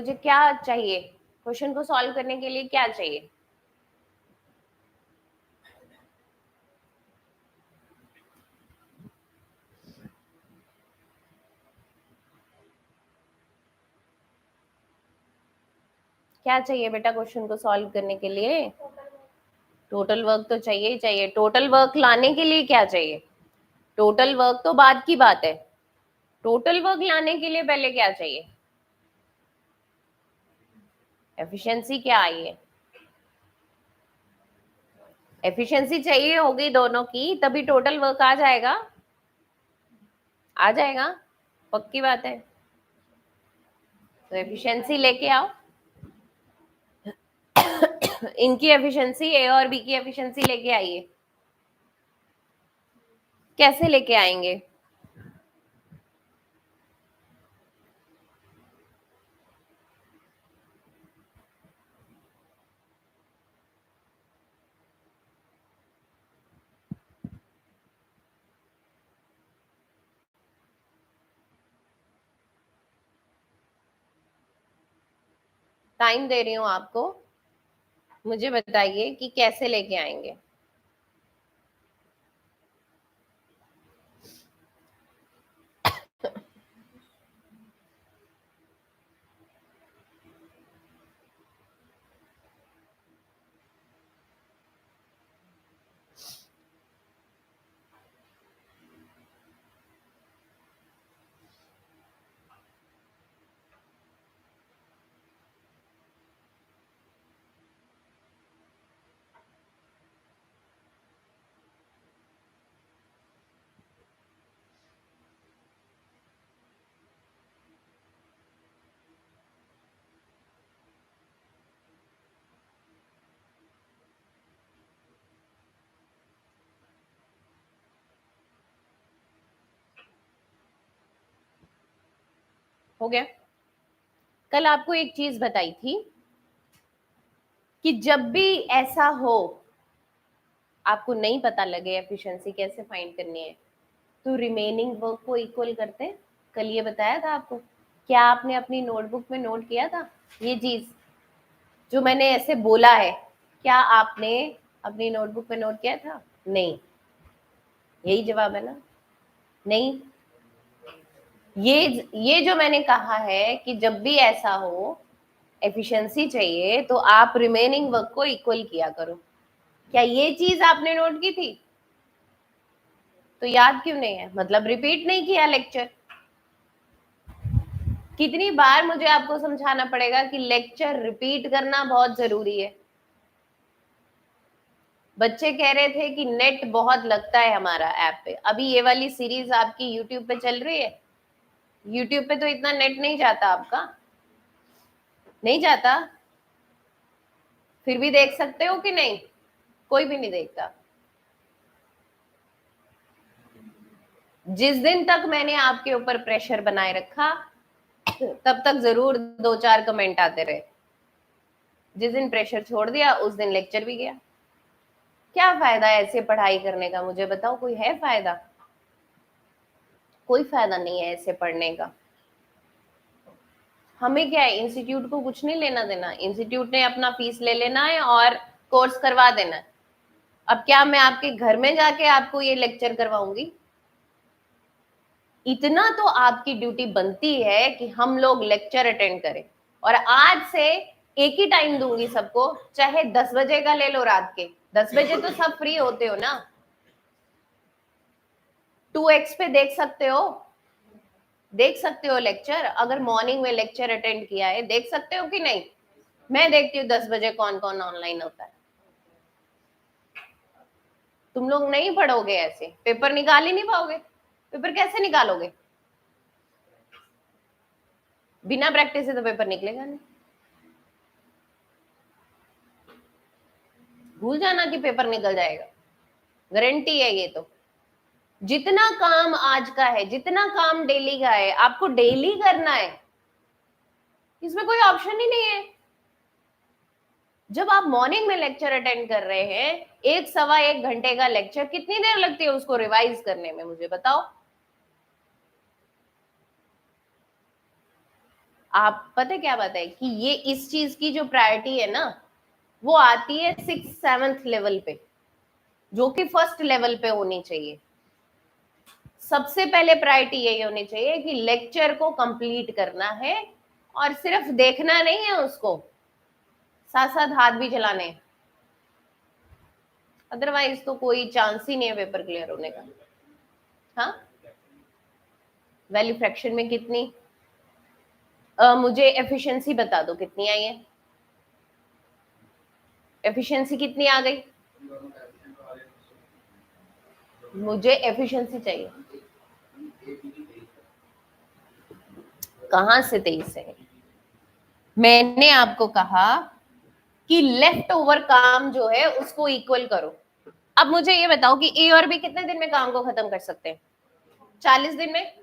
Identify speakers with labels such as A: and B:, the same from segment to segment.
A: मुझे क्या चाहिए, क्वेश्चन को सॉल्व करने के लिए क्या चाहिए? क्या चाहिए बेटा क्वेश्चन को सॉल्व करने के लिए? टोटल वर्क तो चाहिए ही चाहिए। टोटल वर्क लाने के लिए क्या चाहिए? टोटल वर्क तो बाद की बात है। टोटल वर्क लाने के लिए पहले क्या चाहिए? एफिशिएंसी क्या आई है? एफिशिएंसी चाहिए होगी दोनों की, तभी टोटल वर्क आ जाएगा। आ जाएगा, पक्की बात है। तो एफिशिएंसी लेके आओ। इनकी एफिशिएंसी, ए और बी की एफिशिएंसी लेके आइए। कैसे लेके आएंगे? टाइम दे रही हूं आपको, मुझे बताइए कि कैसे लेके आएंगे। हो गया। कल आपको एक चीज बताई थी कि जब भी ऐसा हो, आपको नहीं पता लगे एफिशिएंसी कैसे फाइंड करनी है, तो रिमेनिंग वर्क को इक्वल करते हैं। कल ये बताया था आपको। क्या आपने अपनी नोटबुक में नोट किया था ये चीज जो मैंने ऐसे बोला है? क्या आपने अपनी नोटबुक में नोट किया था? नहीं। यही जवाब है ना? नहीं। ये जो मैंने कहा है कि जब भी ऐसा हो, एफिशिएंसी चाहिए, तो आप रिमेनिंग वर्क को इक्वल किया करो। क्या ये चीज आपने नोट की थी? तो याद क्यों नहीं है? मतलब रिपीट नहीं किया लेक्चर। कितनी बार मुझे आपको समझाना पड़ेगा कि लेक्चर रिपीट करना बहुत जरूरी है। बच्चे कह रहे थे कि नेट बहुत लगता है हमारा ऐप पे। अभी ये वाली सीरीज आपकी यूट्यूब पे चल रही है। यूट्यूब पे तो इतना नेट नहीं जाता आपका, नहीं जाता। फिर भी देख सकते हो कि नहीं? कोई भी नहीं देखता। जिस दिन तक मैंने आपके ऊपर प्रेशर बनाए रखा, तब तक जरूर 2-4 कमेंट आते रहे। जिस दिन प्रेशर छोड़ दिया, उस दिन लेक्चर भी गया। क्या फायदा ऐसे पढ़ाई करने का? मुझे बताओ, कोई है फायदा? कोई फायदा नहीं है ऐसे पढ़ने का। हमें क्या है, इंस्टीट्यूट को कुछ नहीं लेना देना। इंस्टीट्यूट ने अपना फीस ले लेना है और कोर्स करवा देना है। अब क्या मैं आपके घर में जाके आपको ये लेक्चर करवाऊंगी? इतना तो आपकी ड्यूटी बनती है कि हम लोग लेक्चर अटेंड करें। और आज से एक ही टाइम दूंगी सबको, चाहे 10 बजे का ले लो। रात के 10 बजे तो सब फ्री होते हो ना? 2x पे देख सकते हो, देख सकते हो लेक्चर। अगर मॉर्निंग में लेक्चर अटेंड किया है, देख सकते हो कि नहीं? मैं देखती हूँ 10 बजे कौन कौन ऑनलाइन होता है। तुम लोग नहीं पढ़ोगे ऐसे, पेपर निकाल ही नहीं पाओगे। पेपर कैसे निकालोगे? बिना प्रैक्टिस से तो पेपर निकलेगा नहीं। भूल जाना कि पेपर निकल जाएगा, गारंटी है ये तो। जितना काम आज का है, जितना काम डेली का है, आपको डेली करना है। इसमें कोई ऑप्शन ही नहीं है। जब आप मॉर्निंग में लेक्चर अटेंड कर रहे हैं, 1-1.25 घंटे का लेक्चर, कितनी देर लगती है उसको रिवाइज करने में? मुझे बताओ। आप पता है क्या बात है कि ये इस चीज की जो प्रायोरिटी है ना वो आती है 6th-7th लेवल पे, जो कि फर्स्ट लेवल पे होनी चाहिए। सबसे पहले प्रायोरिटी यही होनी चाहिए कि लेक्चर को कंप्लीट करना है और सिर्फ देखना नहीं है उसको, साथ साथ हाथ भी चलाने हैं। अदरवाइज तो कोई चांस ही नहीं है पेपर क्लियर होने का। हाँ, वैल्यू फ्रैक्शन में कितनी मुझे एफिशिएंसी बता दो कितनी आई है। एफिशिएंसी कितनी आ गई? मुझे एफिशिएंसी चाहिए। कहां से 23 है? मैंने आपको कहा कि लेफ्ट ओवर काम जो है उसको इक्वल करो। अब मुझे ये बताओ कि ए और बी कितने दिन में काम को खत्म कर सकते हैं? 40 दिन में।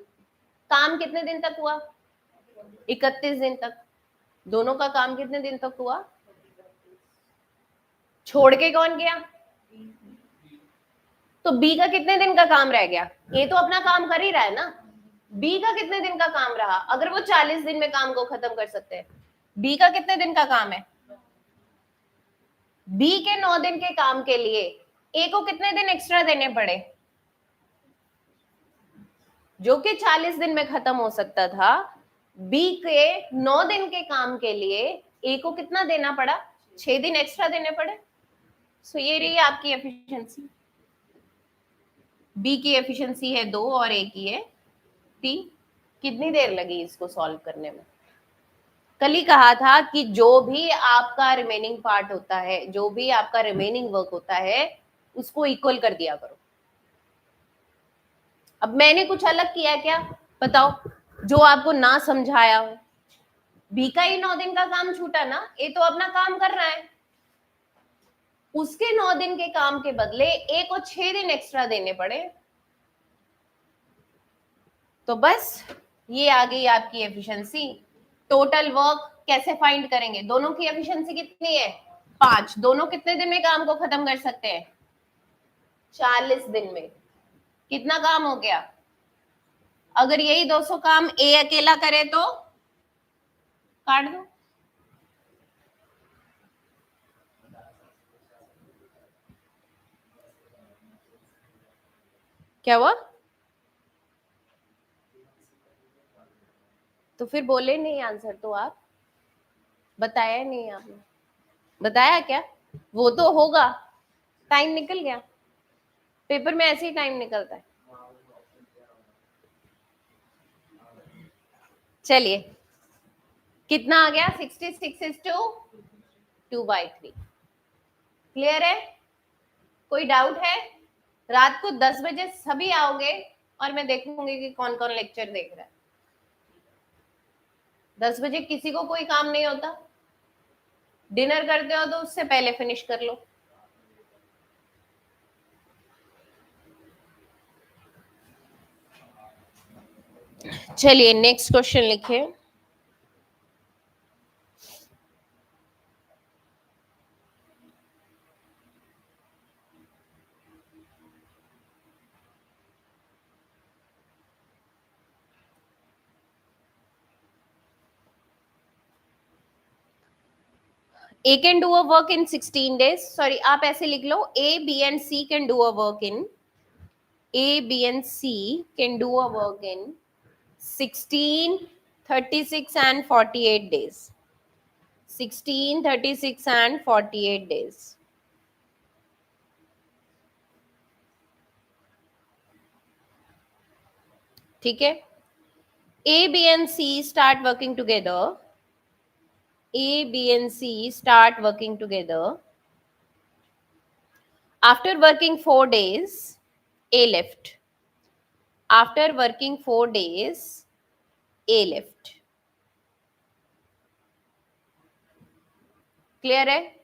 A: काम कितने दिन तक हुआ? 31 दिन तक। दोनों का काम कितने दिन तक हुआ? छोड़ के कौन गया? तो बी का कितने दिन का काम रह गया? ए तो अपना काम कर ही रहा है ना। बी का कितने दिन का काम रहा? अगर वो 40 दिन में काम को खत्म कर सकते हैं, बी का कितने दिन का काम है? बी के 9 दिन के काम के लिए ए को कितने दिन एक्स्ट्रा देने पड़े? जो कि 40 दिन में खत्म हो सकता था, बी के 9 दिन के काम के लिए ए को कितना देना पड़ा? 6 दिन एक्स्ट्रा देने पड़े। सो ये रही आपकी एफिशिएंसी। बी की एफिशिएंसी है 2 और ए की है 3। कितनी देर लगी इसको सॉल्व करने में? कल ही कहा था कि जो भी आपका रिमेनिंग पार्ट होता है, जो भी आपका रिमेनिंग वर्क होता है, उसको इक्वल कर दिया करो। अब मैंने कुछ अलग किया क्या? बताओ, जो आपको ना समझाया हो। बी का ही 9 दिन का काम छूटा ना, ए तो अपना काम कर रहा है, उसके 9 दिन के काम के बदले ए को 6 दिन एक्स्ट्रा देने पड़े। तो बस ये आ गई आपकी एफिशिएंसी। टोटल वर्क कैसे फाइंड करेंगे? दोनों की एफिशिएंसी कितनी है? 5। दोनों कितने दिन में काम को खत्म कर सकते हैं? 40 दिन में। कितना काम हो गया? अगर यही 200 काम ए अकेला करे तो काट दो। क्या हुआ? तो फिर बोले नहीं आंसर तो आप बताया नहीं आपने। बताया क्या? वो तो होगा, टाइम निकल गया। पेपर में ऐसे ही टाइम निकलता है। चलिए, कितना आ गया? 66:2/3। क्लियर है? कोई डाउट है? रात को 10 बजे सभी आओगे और मैं देखूंगी कि कौन कौन लेक्चर देख रहा है। 10 बजे किसी को कोई काम नहीं होता? डिनर करते हो तो उससे पहले फिनिश कर लो। चलिए नेक्स्ट क्वेश्चन लिखिए। A can do a work in 16 days. Sorry, आप ऐसे लिख लो, A, B and C can do a work in A, B and C can do a work in 16, 36 and 48 days. 16, 36 and 48 days. ठीक है? A, B and C start working together. A, B and C start working together. After working 4 days, A left. After working 4 days, A left. Clear है?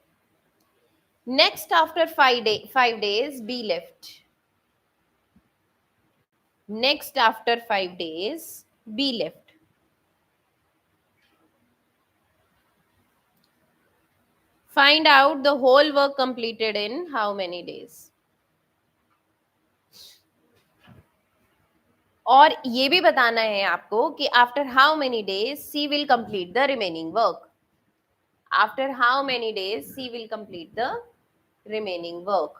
A: Next, after 5 days, B left. Next, after 5 days, B left. Find out the whole work completed in how many days? और ये भी बताना है आपको कि after how many days C will complete the remaining work, after how many days C will complete the remaining work.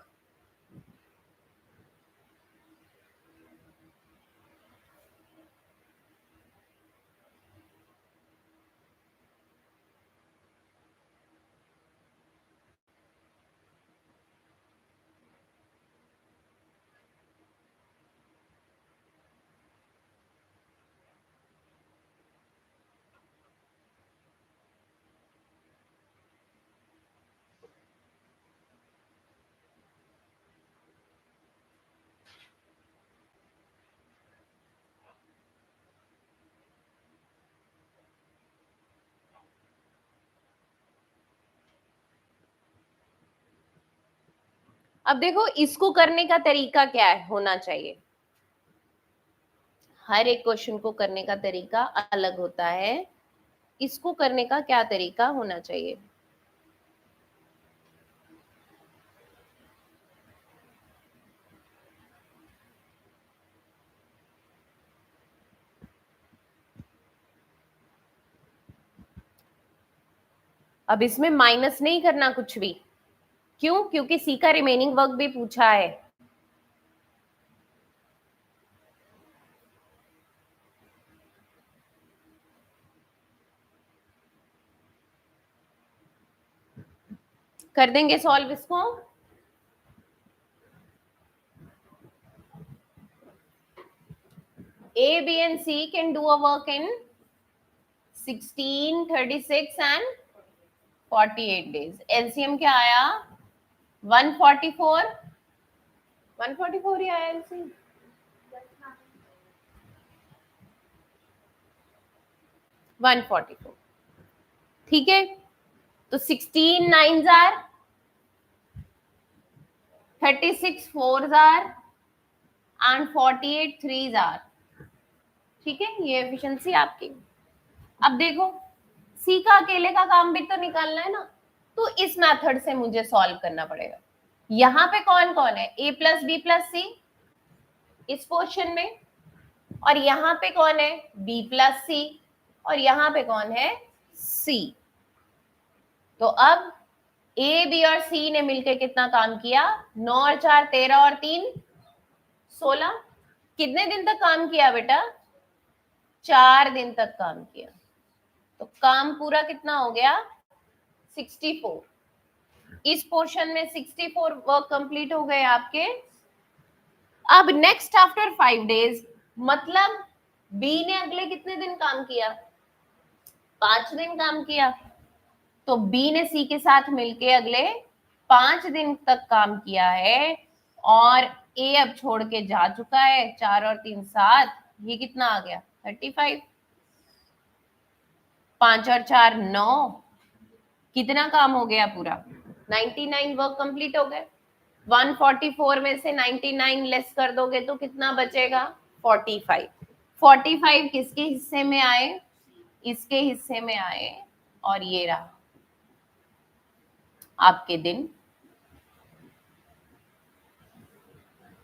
A: अब देखो इसको करने का तरीका क्या है होना चाहिए, हर एक क्वेश्चन को करने का तरीका अलग होता है, इसको करने का क्या तरीका होना चाहिए। अब इसमें माइनस नहीं करना कुछ भी, क्यों? क्योंकि सी का रिमेनिंग वर्क भी पूछा है। कर देंगे सॉल्व इसको। A, B and C can do a work in 16, 36 and 48 days. LCM क्या आया? 144, 144 ही आया LCM। 144, ठीक है। तो 16 9s are, 36 4s are and 48 3s are, ठीक है, ये एफिशिएंसी आपकी। अब देखो सी का अकेले का काम भी तो निकालना है ना, तो इस मेथड से मुझे सॉल्व करना पड़ेगा। यहाँ पे कौन कौन है? ए प्लस बी प्लस सी इस पोर्शन में, और यहाँ पे कौन है? बी प्लस सी, और यहाँ पे कौन है? सी। तो अब ए बी और सी ने मिलकर कितना काम किया? 9 और 4 13 और 3 16। कितने दिन तक काम किया बेटा? 4 दिन तक काम किया। तो काम पूरा कितना हो गया? 64। इस पोर्शन में 64 वर्क कंप्लीट हो गए आपके। अब नेक्स्ट आफ्टर 5 डेज, मतलब बी ने अगले कितने दिन काम किया? 5 दिन काम किया। तो बी ने सी के साथ मिलके अगले 5 दिन तक काम किया है, और ए अब छोड़ के जा चुका है। 4 और 3 7, ये कितना आ गया? 35। 5 और 4 9, कितना काम हो गया पूरा? 99 वर्क कंप्लीट हो गए। 144 में से 99 लेस कर दोगे तो कितना बचेगा? 45। 45 किसके हिस्से में आए? इसके हिस्से में आए, और ये रहा आपके दिन।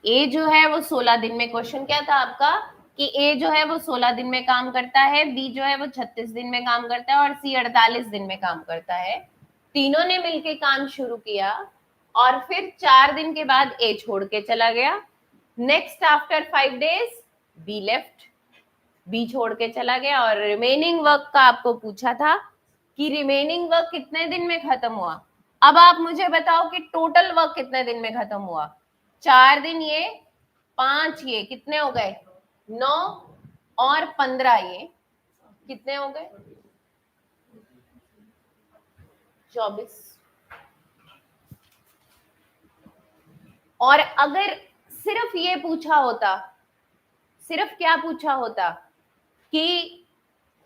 A: ए जो है वो 16 दिन में, क्वेश्चन क्या था आपका कि ए जो है वो 16 दिन में काम करता है, बी जो है वो 36 दिन में काम करता है, और सी 48 दिन में काम करता है। तीनों ने मिलके काम शुरू किया, और फिर 4 दिन के बाद ए छोड़ के चला गया। Next after 5 days B left, B छोड़ के चला गया, और रिमेनिंग वर्क का आपको पूछा था कि रिमेनिंग वर्क कितने दिन में खत्म हुआ। अब आप मुझे बताओ कि टोटल वर्क कितने दिन में खत्म हुआ? 4 दिन ये, 5 ये, कितने हो गए? 9 और 15 ये, कितने हो गए? 24। और अगर सिर्फ ये पूछा होता, सिर्फ क्या पूछा होता कि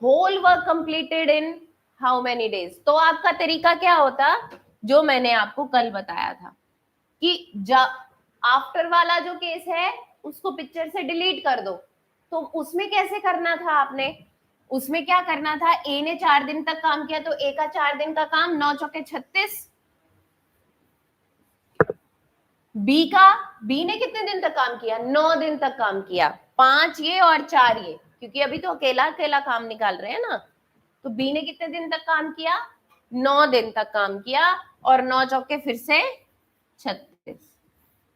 A: whole work completed in how many days, तो आपका तरीका क्या होता? जो मैंने आपको कल बताया था कि आफ्टर वाला जो केस है उसको पिक्चर से डिलीट कर दो। तो उसमें कैसे करना था आपने? उसमें क्या करना था? ए ने 4 दिन तक काम किया, तो ए का 4 दिन का काम 9 चौके 36। बी ने कितने दिन तक काम किया? 9 दिन तक काम किया। 5 ये और 4 ये, क्योंकि अभी तो अकेला अकेला काम निकाल रहे हैं ना। तो बी ने कितने दिन तक काम किया? 9 दिन तक काम किया, और 9 चौके फिर से 36।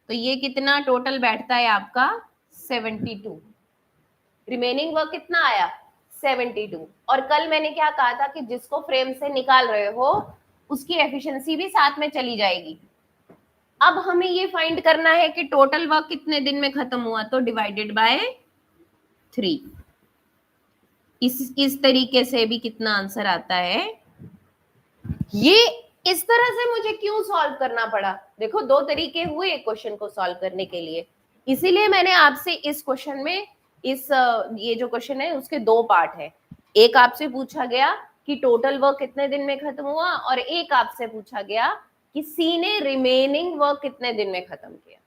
A: तो ये कितना टोटल बैठता है आपका? 72। रिमेनिंग वर्क कितना आया? 72। और कल मैंने क्या कहा था कि जिसको फ्रेम से निकाल रहे हो उसकी एफिशिएंसी भी साथ में चली जाएगी। अब हमें ये फाइंड करना है कि टोटल वर्क कितने दिन में खत्म हुआ, तो डिवाइडेड बाय 3। इस तरीके से भी कितना आंसर आता है? ये इस तरह से मुझे क्यों सॉल्व करना पड़ा? देखो, दो तरीके हुए क्वेश्चन को सॉल्व करने के लिए, इसीलिए मैंने आपसे इस क्वेश्चन में ये जो क्वेश्चन है उसके दो पार्ट है। एक आपसे पूछा गया कि टोटल वर्क कितने दिन में खत्म हुआ, और एक आपसे पूछा गया कि सी ने रिमेनिंग वर्क कितने दिन में खत्म किया।